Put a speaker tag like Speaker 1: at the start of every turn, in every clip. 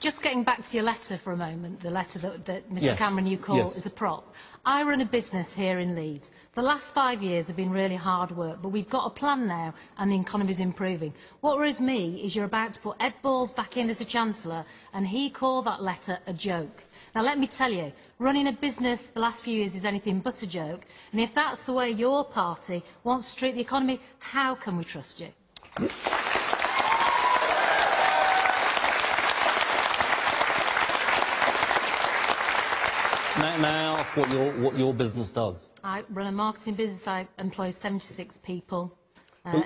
Speaker 1: Just getting back to your letter for a moment, the letter that Mr
Speaker 2: Yes.
Speaker 1: Cameron you call
Speaker 2: Yes.
Speaker 1: is a prop. I run a business here in Leeds. The last 5 years have been really hard work, but we've got a plan now and the economy is improving. What worries me is you're about to put Ed Balls back in as a Chancellor and he called that letter a joke. Now let me tell you, running a business the last few years is anything but a joke, and if that's the way your party wants to treat the economy, how can we trust you?
Speaker 2: May I ask what your business does?
Speaker 1: I run a marketing business. I employ 76 people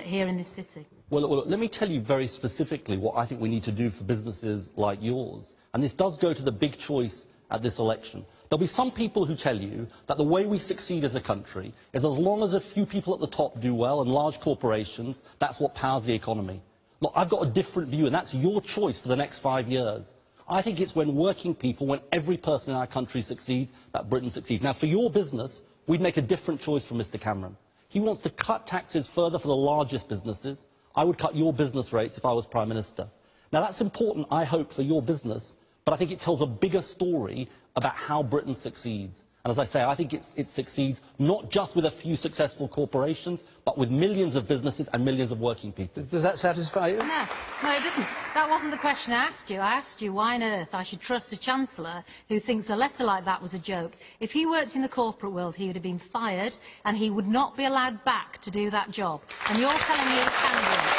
Speaker 1: here in this city.
Speaker 2: Well, let me tell you very specifically what I think we need to do for businesses like yours. And this does go to the big choice at this election. There'll be some people who tell you that the way we succeed as a country is as long as a few people at the top do well and large corporations, that's what powers the economy. Look, I've got a different view, and that's your choice for the next 5 years. I think it's when working people, when every person in our country succeeds, that Britain succeeds. Now, for your business, we'd make a different choice from Mr Cameron. He wants to cut taxes further for the largest businesses. I would cut your business rates if I was Prime Minister. Now, that's important, I hope, for your business, but I think it tells a bigger story about how Britain succeeds. And as I say, I think it succeeds not just with a few successful corporations, but with millions of businesses and millions of working people.
Speaker 3: Does that satisfy you?
Speaker 1: No, it doesn't. That wasn't the question I asked you. I asked you why on earth I should trust a Chancellor who thinks a letter like that was a joke. If he worked in the corporate world, he would have been fired, and he would not be allowed back to do that job. And you're telling me he can do it.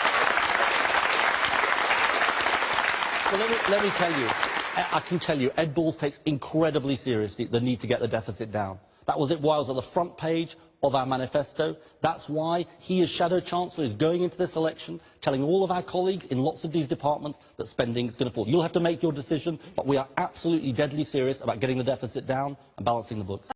Speaker 2: Well, let me tell you, I can tell you, Ed Balls takes incredibly seriously the need to get the deficit down. That was why it was on the front page of our manifesto. That's why he, as Shadow Chancellor, is going into this election telling all of our colleagues in lots of these departments that spending is going to fall. You'll have to make your decision, but we are absolutely deadly serious about getting the deficit down and balancing the books.